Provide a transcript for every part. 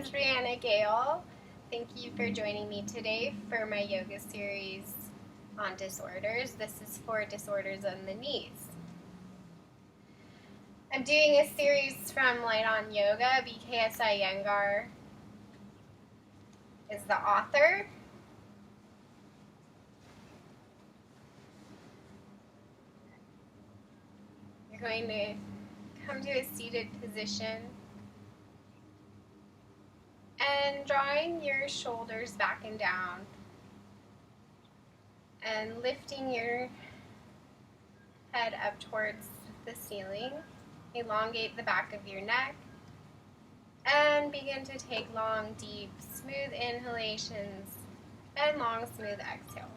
is Brianna Gale. Thank you for joining me today for my yoga series on disorders. This is for disorders on the knees. I'm doing a series from Light on Yoga. B.K.S. Iyengar is the author. You're going to come to a seated position and drawing your shoulders back and down and lifting your head up towards the ceiling. Elongate the back of your neck and begin to take long, deep, smooth inhalations and long, smooth exhales.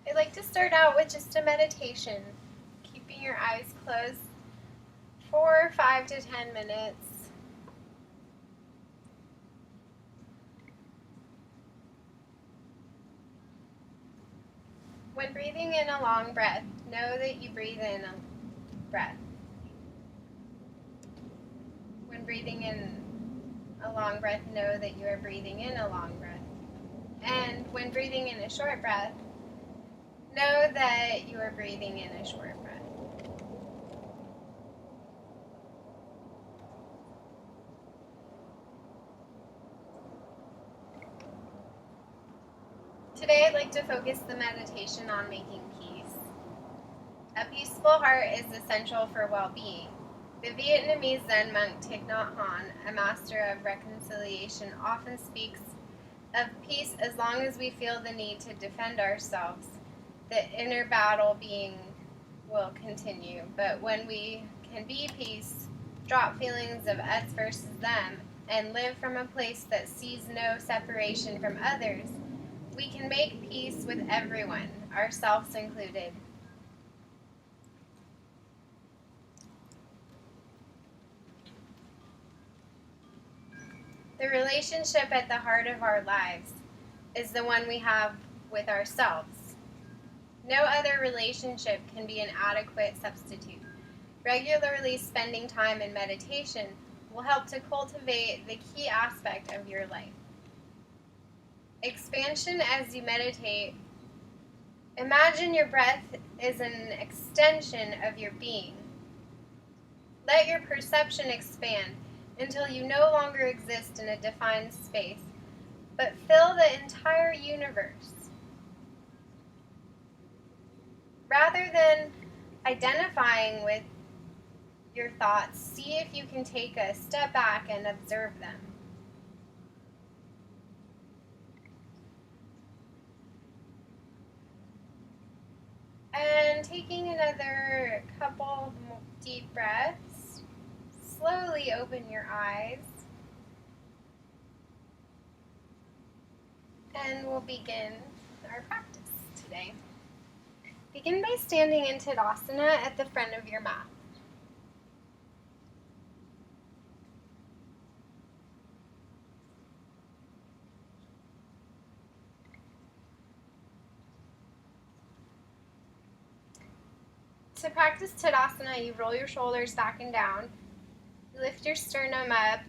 I like to start out with just a meditation, keeping your eyes closed for 5 to 10 minutes. When breathing in a long breath, know that you breathe in a breath. When breathing in a long breath, know that you are breathing in a long breath. And when breathing in a short breath, know that you are breathing in a short breath. Today I'd like to focus the meditation on making peace. A peaceful heart is essential for well-being. The Vietnamese Zen monk Thich Nhat Hanh, a master of reconciliation, often speaks of peace as long as we feel the need to defend ourselves. The inner battle being will continue, but when we can be peace, drop feelings of us versus them, and live from a place that sees no separation from others, we can make peace with everyone, ourselves included. The relationship at the heart of our lives is the one we have with ourselves. No other relationship can be an adequate substitute. Regularly spending time in meditation will help to cultivate the key aspect of your life. Expansion as you meditate. Imagine your breath is an extension of your being. Let your perception expand until you no longer exist in a defined space, but fill the entire universe. Rather than identifying with your thoughts, see if you can take a step back and observe them. And taking another couple deep breaths, slowly open your eyes. And we'll begin our practice today. Begin by standing in Tadasana at the front of your mat. To practice Tadasana, you roll your shoulders back and down, you lift your sternum up,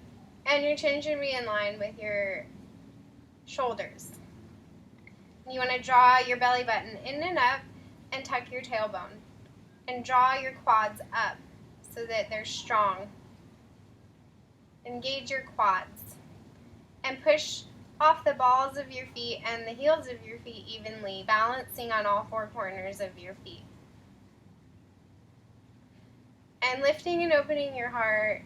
and your chin should be in line with your shoulders. You want to draw your belly button in and up and tuck your tailbone. And draw your quads up so that they're strong. Engage your quads. And push off the balls of your feet and the heels of your feet evenly, balancing on all four corners of your feet. And lifting and opening your heart,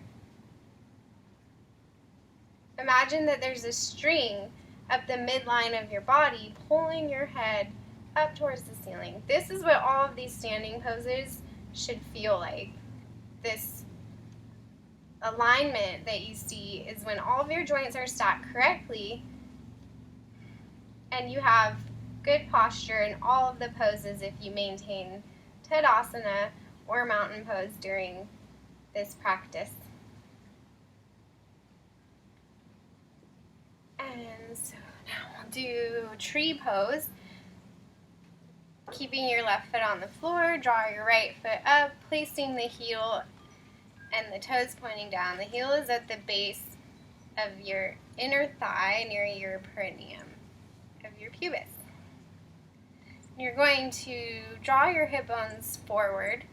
imagine that there's a string up the midline of your body, pulling your head up towards the ceiling. This is what all of these standing poses should feel like. This alignment that you see is when all of your joints are stacked correctly and you have good posture in all of the poses if you maintain Tadasana or mountain pose during this practice. And so now we'll do tree pose. Keeping your left foot on the floor, draw your right foot up, placing the heel and the toes pointing down. The heel is at the base of your inner thigh near your perineum of your pubis. You're going to draw your hip bones forward,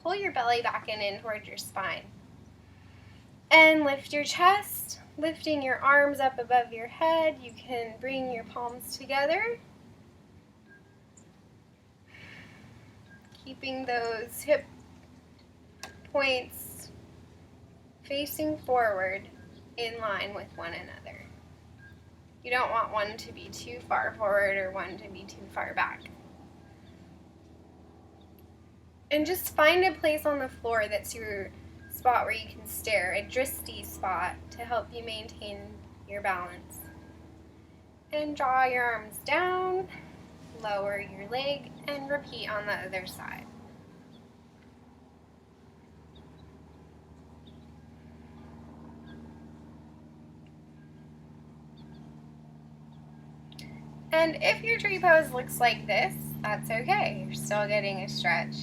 pull your belly back and in towards your spine, and lift your chest, lifting your arms up above your head. You can bring your palms together, keeping those hip points facing forward in line with one another. You don't want one to be too far forward or one to be too far back. And just find a place on the floor that's your spot where you can stare, a drishti spot to help you maintain your balance. And draw your arms down, lower your leg, and repeat on the other side. And if your tree pose looks like this, that's okay. You're still getting a stretch.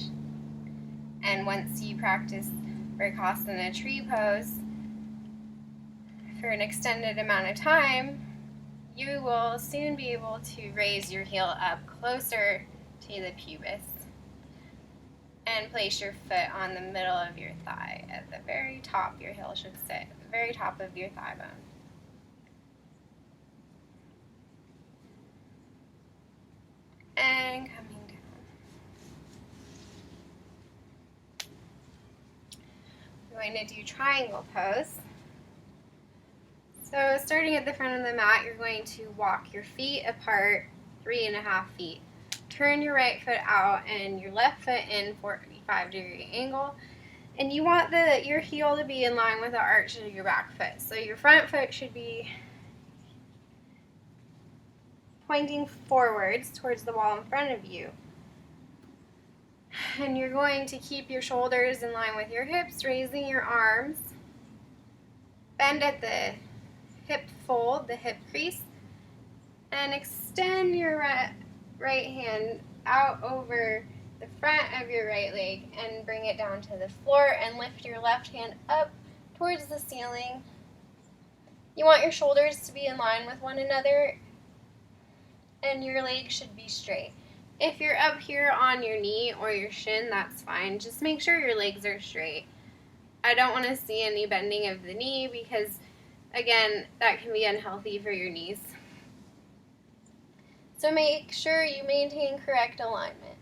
And once you practice Vrksasana tree pose for an extended amount of time, you will soon be able to raise your heel up closer to the pubis and place your foot on the middle of your thigh at the very top. Your heel should sit at the very top of your thigh bone. And coming down. We're going to do triangle pose. So starting at the front of the mat, you're going to walk your feet apart 3.5 feet. Turn your right foot out and your left foot in 45-degree angle. And you want your heel to be in line with the arch of your back foot. So your front foot should be pointing forwards towards the wall in front of you. And you're going to keep your shoulders in line with your hips, raising your arms. Bend at the hip fold, the hip crease, and extend your right hand out over the front of your right leg and bring it down to the floor and lift your left hand up towards the ceiling. You want your shoulders to be in line with one another and your legs should be straight. If you're up here on your knee or your shin, that's fine. Just make sure your legs are straight. I don't want to see any bending of the knee because, again, that can be unhealthy for your knees. So make sure you maintain correct alignment.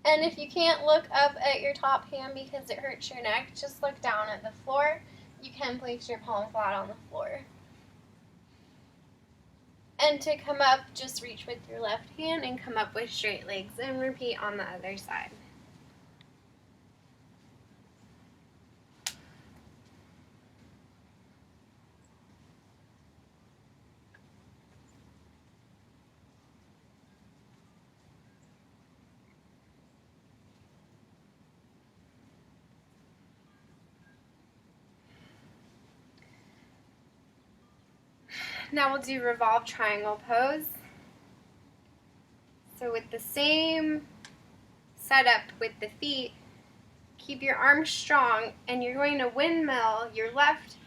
And if you can't look up at your top hand because it hurts your neck, just look down at the floor. You can place your palm flat on the floor. And to come up, just reach with your left hand and come up with straight legs and repeat on the other side. Now we'll do revolve triangle pose. So with the same setup with the feet, keep your arms strong and you're going to windmill your left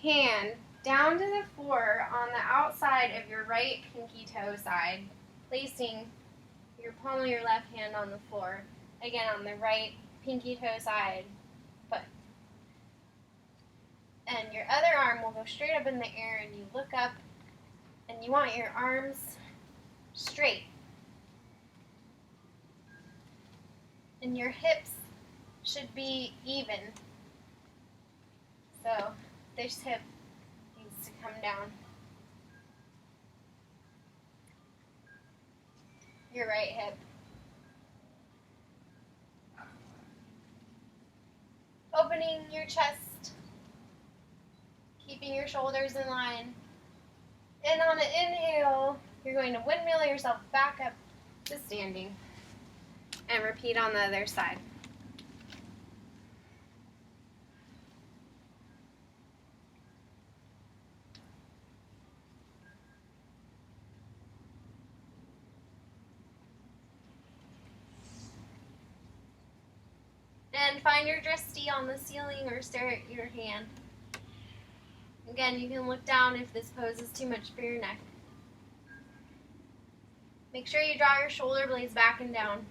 hand down to the floor on the outside of your right pinky toe side, placing your palm of your left hand on the floor, again on the right pinky toe side foot. And your other arm will go straight up in the air and you look up and you want your arms straight. And your hips should be even. So this hip needs to come down. Your right hip. opening your chest, keeping your shoulders in line. And on an inhale, you're going to windmill yourself back up to standing. And repeat on the other side. And find your drishti on the ceiling or stare at your hand. Again, you can look down if this pose is too much for your neck. Make sure you draw your shoulder blades back and down.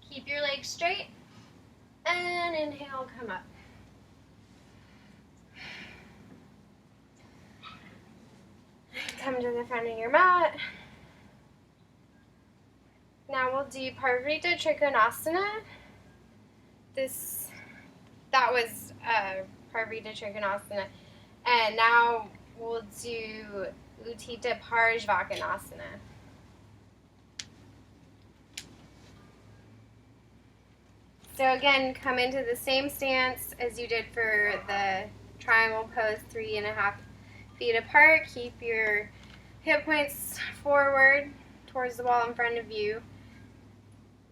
Keep your legs straight. And inhale, come up. Come to the front of your mat. Now we'll do Parvrita Trikonasana. That was Parvrita Trikonasana. And now we'll do Utthita Parshvakonasana. So again, come into the same stance as you did for the triangle pose, 3.5 feet apart. Keep your hip points forward towards the wall in front of you.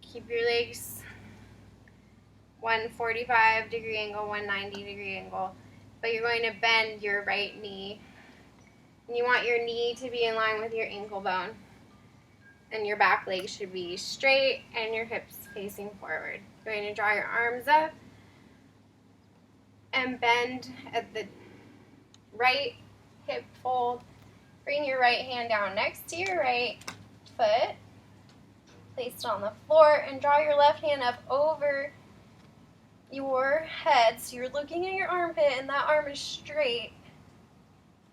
Keep your legs 145-degree angle, 190-degree angle, but you're going to bend your right knee. And you want your knee to be in line with your ankle bone. And your back leg should be straight and your hips facing forward. You're going to draw your arms up and bend at the right hip fold. Bring your right hand down next to your right foot. Place it on the floor and draw your left hand up over your head. So you're looking at your armpit and that arm is straight,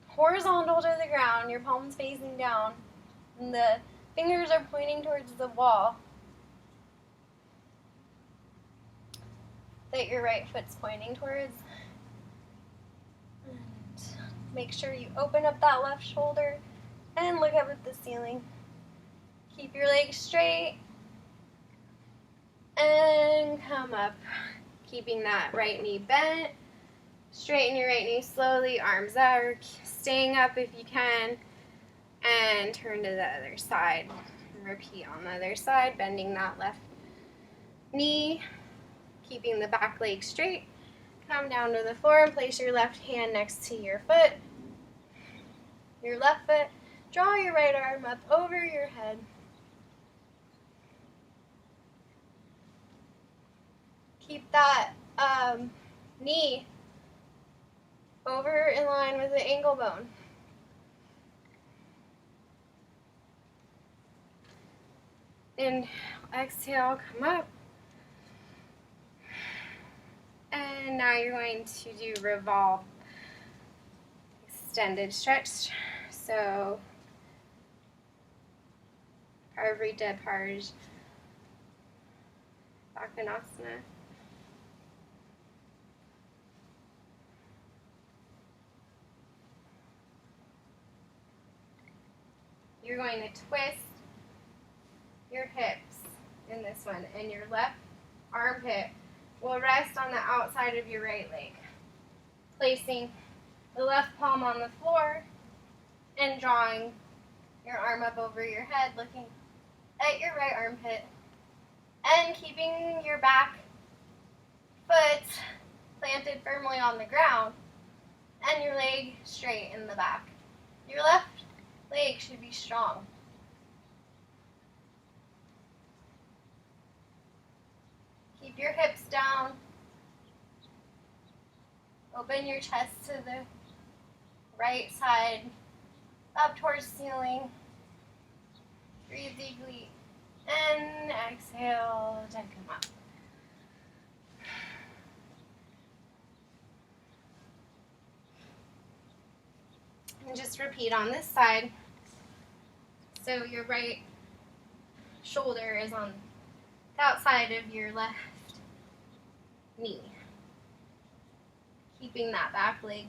horizontal to the ground, your palms facing down, and the fingers are pointing towards the wall that your right foot's pointing towards. And make sure you open up that left shoulder and look up at the ceiling. Keep your legs straight and come up, keeping that right knee bent. Straighten your right knee slowly, arms up, staying up if you can, and turn to the other side. Repeat on the other side, bending that left knee, keeping the back leg straight. Come down to the floor and place your left hand next to your foot. Your left foot, draw your right arm up over your head. Keep that knee over in line with the ankle bone. And exhale, come up. And now you're going to do revolve, extended stretch. So Parvrita Parshvakonasana. You're going to twist your hips in this one, and your left armpit will rest on the outside of your right leg. Placing the left palm on the floor and drawing your arm up over your head, looking at your right armpit, and keeping your back foot planted firmly on the ground and your leg straight in the back. Your left leg should be strong. Keep your hips down. Open your chest to the right side, up towards the ceiling. Breathe deeply. And exhale to come up. And just repeat on this side. So your right shoulder is on the outside of your left knee. Keeping that back leg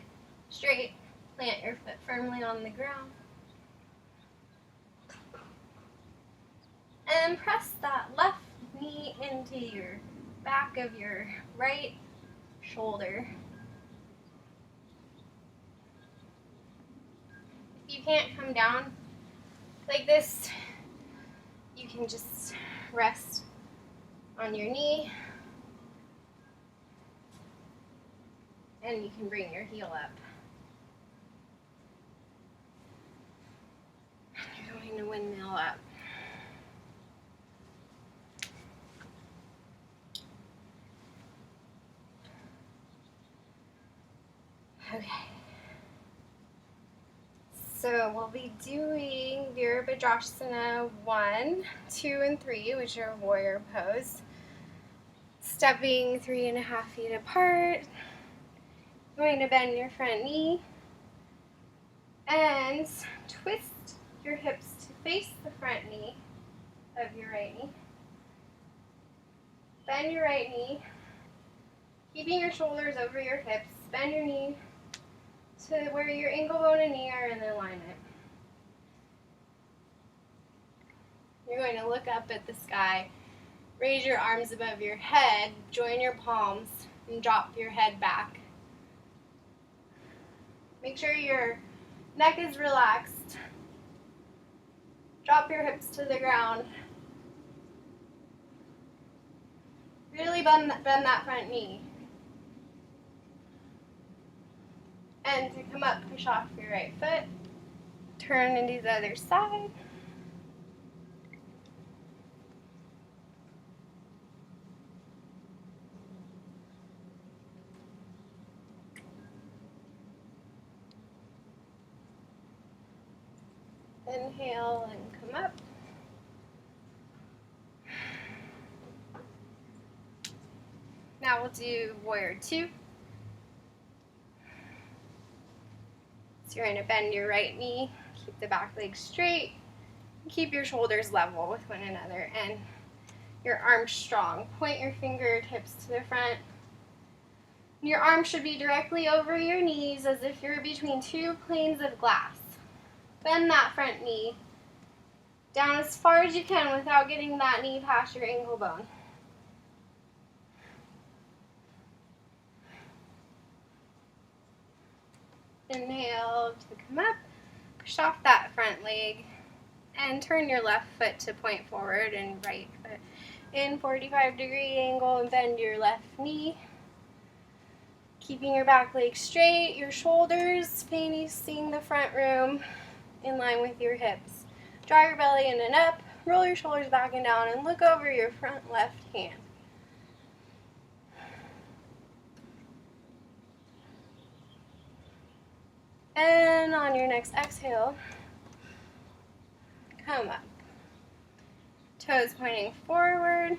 straight. Plant your foot firmly on the ground. And press that left knee into your back of your right shoulder. If you can't come down like this, you can just rest on your knee and you can bring your heel up. You're going to windmill up. Okay. So we'll be doing Virabhadrasana 1, 2, and 3, which are warrior pose. Stepping 3.5 feet apart. Going to bend your front knee and twist your hips to face the front knee of your right knee. Bend your right knee, keeping your shoulders over your hips. Bend your knee to where your ankle bone and knee are in alignment. You're going to look up at the sky, raise your arms above your head, join your palms, and drop your head back. Make sure your neck is relaxed. Drop your hips to the ground. Really bend that front knee. And to come up, push off your right foot. Turn and do the other side. Inhale and come up. Now we'll do warrior 2. So you're going to bend your right knee, keep the back leg straight, keep your shoulders level with one another, and your arms strong. Point your fingertips to the front. Your arms should be directly over your knees as if you're between 2 planes of glass. Bend that front knee down as far as you can without getting that knee past your ankle bone. Inhale to come up, push off that front leg, and turn your left foot to point forward and right foot in 45-degree angle and bend your left knee. Keeping your back leg straight, your shoulders facing the front room in line with your hips. Draw your belly in and up, roll your shoulders back and down, and look over your front left hand. And on your next exhale, come up. Toes pointing forward.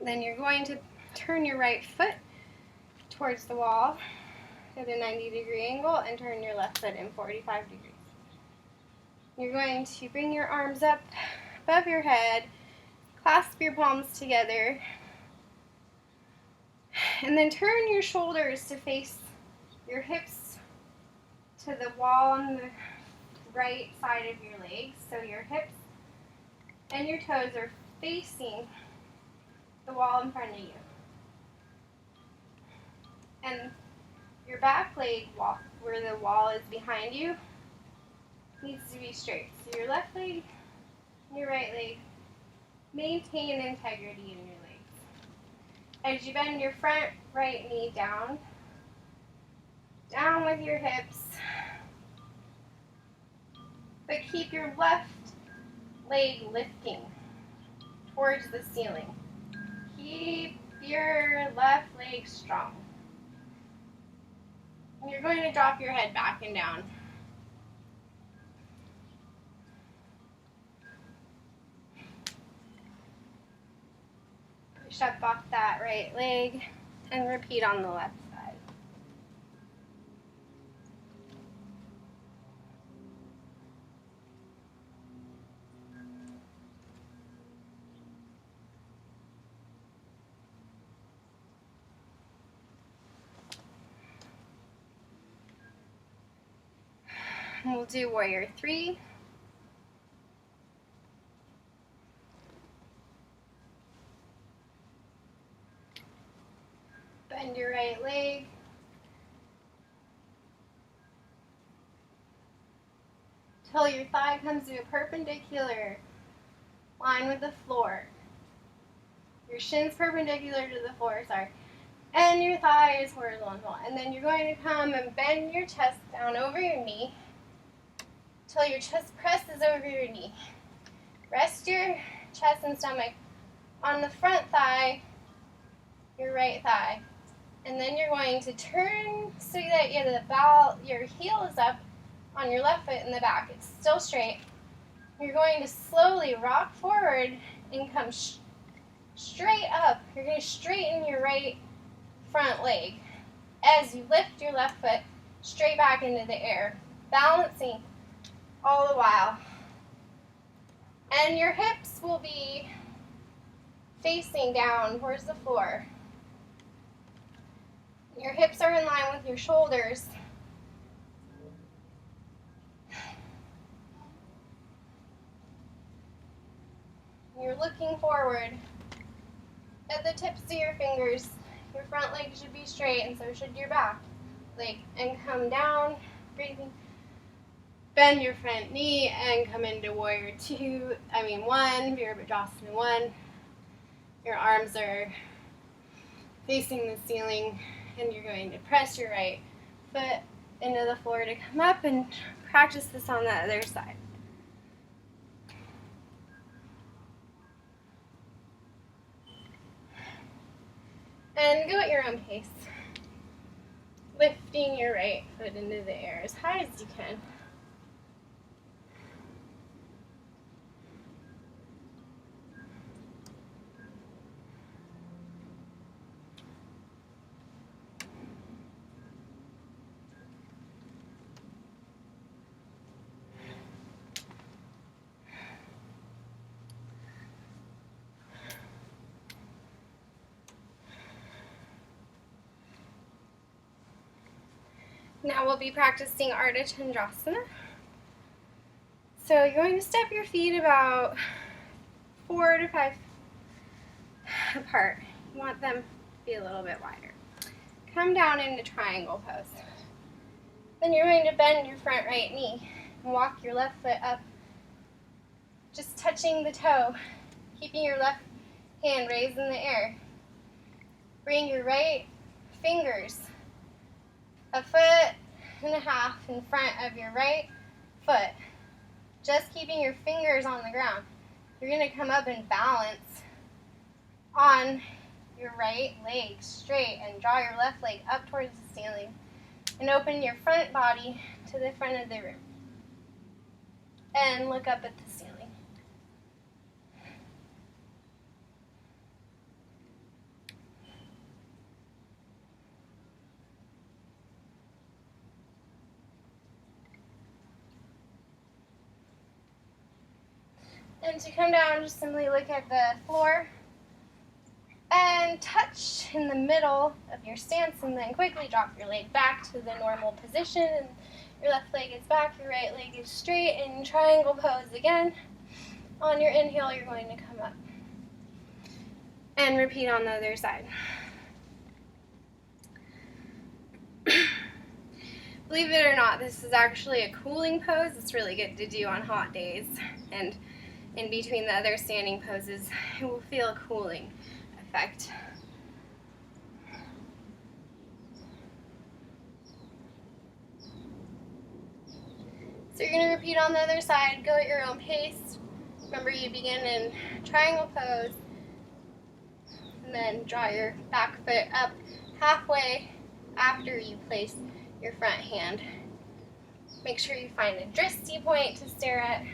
Then you're going to turn your right foot towards the wall at a 90-degree angle and turn your left foot in 45 degrees. You're going to bring your arms up above your head, clasp your palms together, and then turn your shoulders to face your hips to the wall on the right side of your legs. So your hips and your toes are facing the wall in front of you. And your back leg, where the wall is behind you, needs to be straight. So your left leg and your right leg maintain integrity in your legs. As you bend your front right knee down with your hips, but keep your left leg lifting towards the ceiling. Keep your left leg strong. And you're going to drop your head back and down. Push up off that right leg and repeat on the left side. We'll do warrior 3. . Bend your right leg. Till your thigh comes to a perpendicular line with the floor. Your shin's perpendicular to the floor, sorry. And your thigh is horizontal. And then you're going to come and bend your chest down over your knee till your chest presses over your knee. Rest your chest and stomach on the front thigh, your right thigh. And then you're going to turn so that your heel is up on your left foot in the back. It's still straight. You're going to slowly rock forward and come straight up. You're going to straighten your right front leg as you lift your left foot straight back into the air, balancing all the while. And your hips will be facing down towards the floor. Your hips are in line with your shoulders. You're looking forward at the tips of your fingers. Your front leg should be straight, and so should your back leg. And come down, breathing. Bend your front knee and come into warrior one, Virabhadrasana 1. Your arms are facing the ceiling, and you're going to press your right foot into the floor to come up, and practice this on the other side. And go at your own pace, lifting your right foot into the air as high as you can. Now we'll be practicing Ardha Chandrasana. So you're going to step your feet about 4 to 5 apart. You want them to be a little bit wider. Come down into triangle pose. Then you're going to bend your front right knee and walk your left foot up, just touching the toe, keeping your left hand raised in the air. Bring your right fingers a foot and a half in front of your right foot, just keeping your fingers on the ground. You're going to come up and balance on your right leg straight and draw your left leg up towards the ceiling and open your front body to the front of the room and look up at the ceiling. And to come down, just simply look at the floor and touch in the middle of your stance, and then quickly drop your leg back to the normal position. And your left leg is back, your right leg is straight, in triangle pose again. On your inhale, you're going to come up. And repeat on the other side. Believe it or not, this is actually a cooling pose. It's really good to do on hot days. And in between the other standing poses, it will feel a cooling effect. So you're going to repeat on the other side. Go at your own pace. Remember, you begin in triangle pose, and then draw your back foot up halfway after you place your front hand. Make sure you find a drishti point to stare at.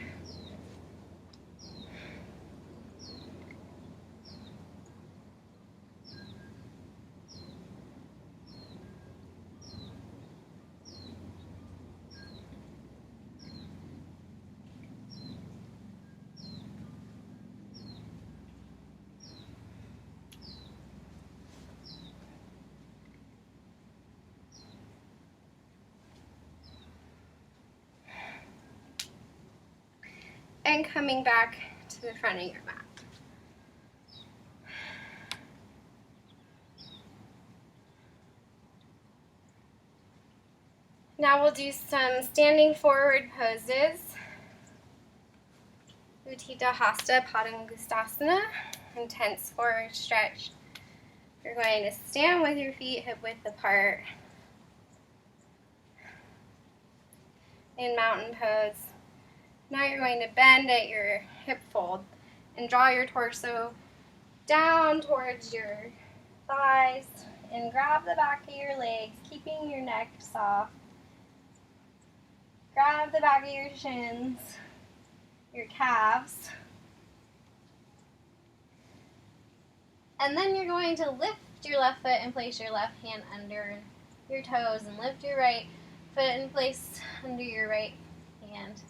And coming back to the front of your mat. Now we'll do some standing forward poses. Utthita Hasta Padangustasana, intense forward stretch. You're going to stand with your feet hip width apart in mountain pose. Now you're going to bend at your hip fold and draw your torso down towards your thighs and grab the back of your legs, keeping your neck soft. Grab the back of your shins, your calves. And then you're going to lift your left foot and place your left hand under your toes and lift your right foot and place under your right hand.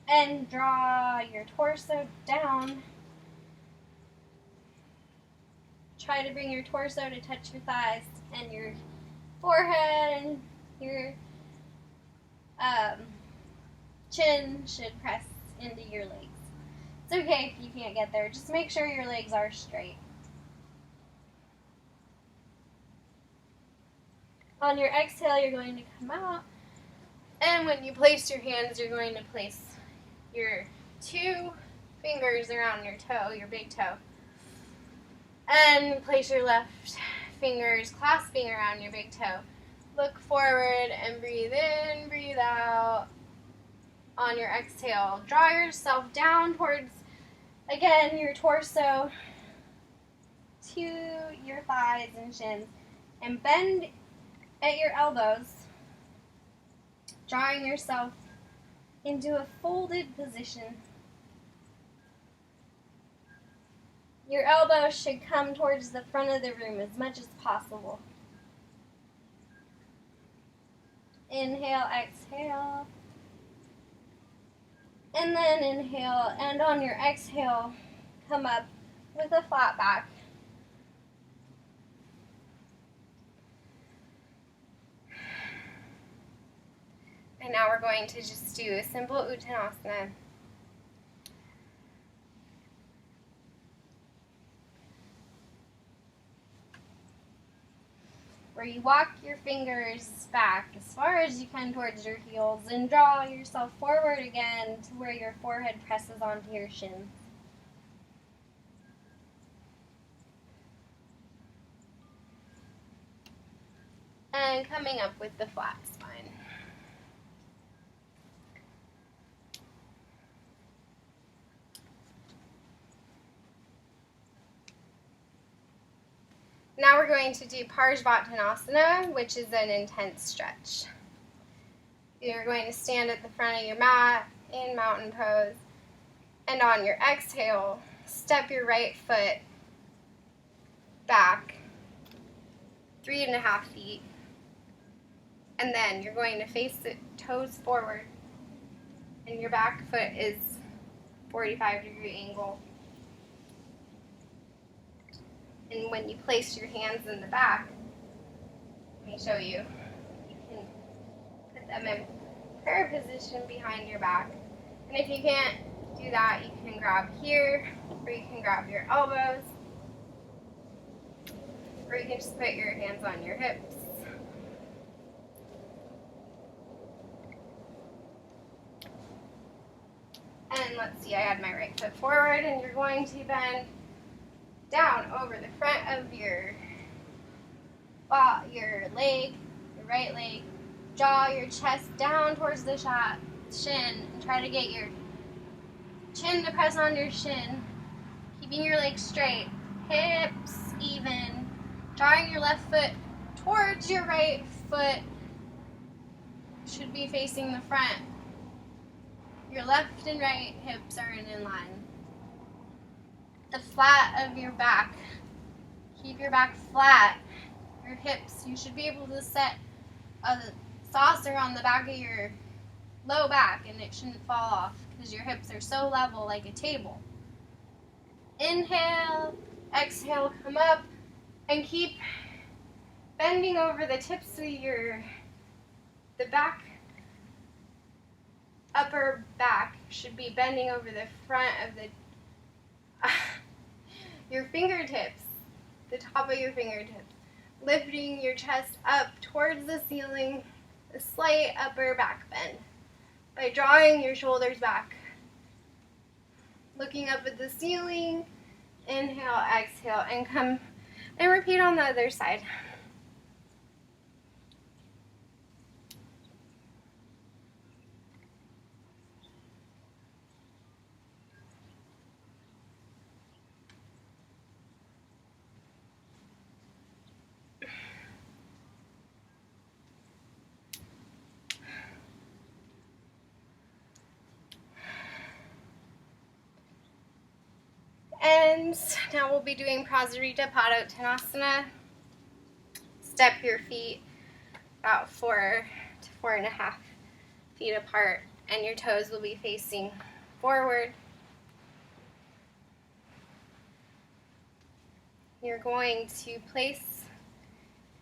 And draw your torso down. Try to bring your torso to touch your thighs, and your forehead and your chin should press into your legs. It's okay if you can't get there. Just make sure your legs are straight. On your exhale, you're going to come out. And when you place your hands, you're going to place your 2 fingers around your toe, your big toe. And place your left fingers clasping around your big toe. Look forward and breathe in, breathe out. On your exhale, draw yourself down towards, again, your torso to your thighs and shins. And bend at your elbows, drawing yourself into a folded position. Your elbows should come towards the front of the room as much as possible. Inhale, exhale. And then inhale, and on your exhale, come up with a flat back. And now we're going to just do a simple Uttanasana. Where you walk your fingers back as far as you can towards your heels and draw yourself forward again to where your forehead presses onto your shins. And coming up with the flat spine. Now we're going to do Parsvattanasana, which is an intense stretch. You're going to stand at the front of your mat in mountain pose, and on your exhale, step your right foot back 3.5 feet, and then you're going to face the toes forward, and your back foot is 45-degree angle. And when you place your hands in the back, let me show you. You can put them in prayer position behind your back. And if you can't do that, you can grab here, or you can grab your elbows, or you can just put your hands on your hips. And let's see, I had my right foot forward, and you're going to bend down over the front of your leg, your right leg. Draw your chest down towards the shin and try to get your chin to press on your shin, keeping your legs straight, hips even. Drawing your left foot towards your right foot, should be facing the front. Your left and right hips are in line. The flat of your back. Keep your back flat. Your hips, you should be able to set a saucer on the back of your low back and it shouldn't fall off because your hips are so level like a table. Inhale, exhale, come up and keep bending over the tips of the back, upper back should be bending over the front of your fingertips, the top of your fingertips, lifting your chest up towards the ceiling a slight upper back bend by drawing your shoulders back, looking up at the ceiling. Inhale, exhale, and come and repeat on the other side. And now we'll be doing Prasarita Padottanasana. Step your feet about 4 to 4.5 feet apart, and your toes will be facing forward. You're going to place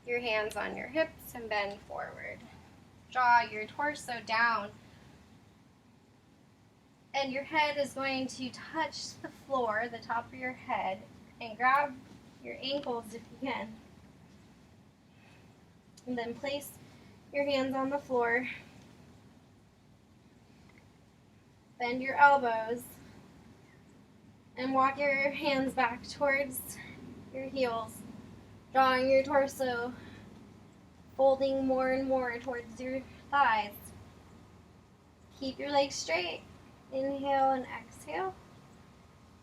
your hands on your hips and bend forward. Draw your torso down, and your head is going to touch the floor, the top of your head, and grab your ankles if you can. And then place your hands on the floor. Bend your elbows and walk your hands back towards your heels, drawing your torso, folding more and more towards your thighs. Keep your legs straight. Inhale and exhale.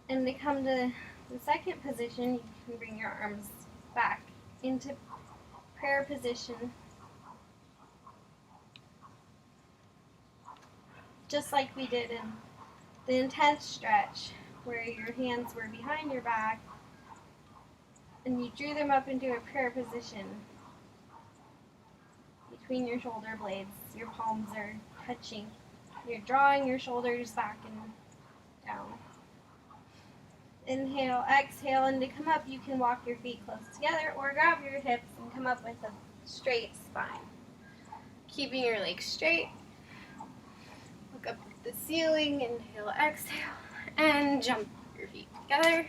And to come to the second position, you can bring your arms back into prayer position. Just like we did in the intense stretch, where your hands were behind your back and you drew them up into a prayer position between your shoulder blades. Your palms are touching. You're drawing your shoulders back and down. Inhale, exhale, and to come up, you can walk your feet close together or grab your hips and come up with a straight spine. Keeping your legs straight. Look up at the ceiling. Inhale, exhale, and jump your feet together.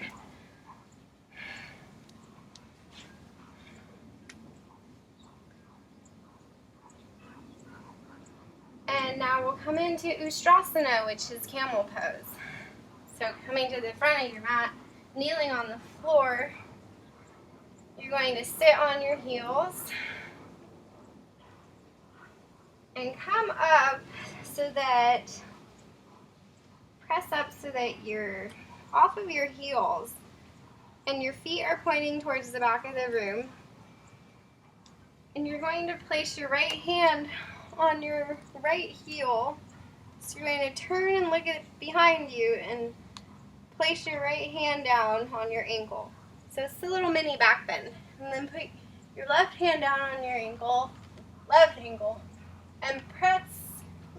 And now we'll come into Ustrasana, which is camel pose. So coming to the front of your mat, kneeling on the floor, you're going to sit on your heels and come up press up so that you're off of your heels and your feet are pointing towards the back of the room. And you're going to place your right hand on your right heel. So you're going to turn and look at behind you and place your right hand down on your ankle. So it's a little mini back bend. And then put your left hand down on your ankle, left ankle, and press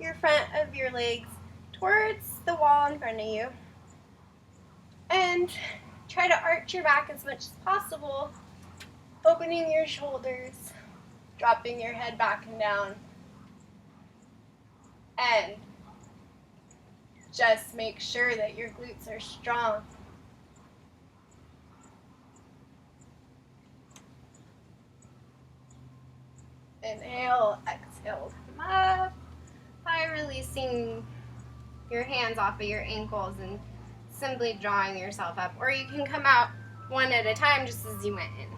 your front of your legs towards the wall in front of you. And try to arch your back as much as possible, opening your shoulders, dropping your head back and down. And just make sure that your glutes are strong. Inhale, exhale, come up by releasing your hands off of your ankles and simply drawing yourself up. Or you can come out one at a time just as you went in.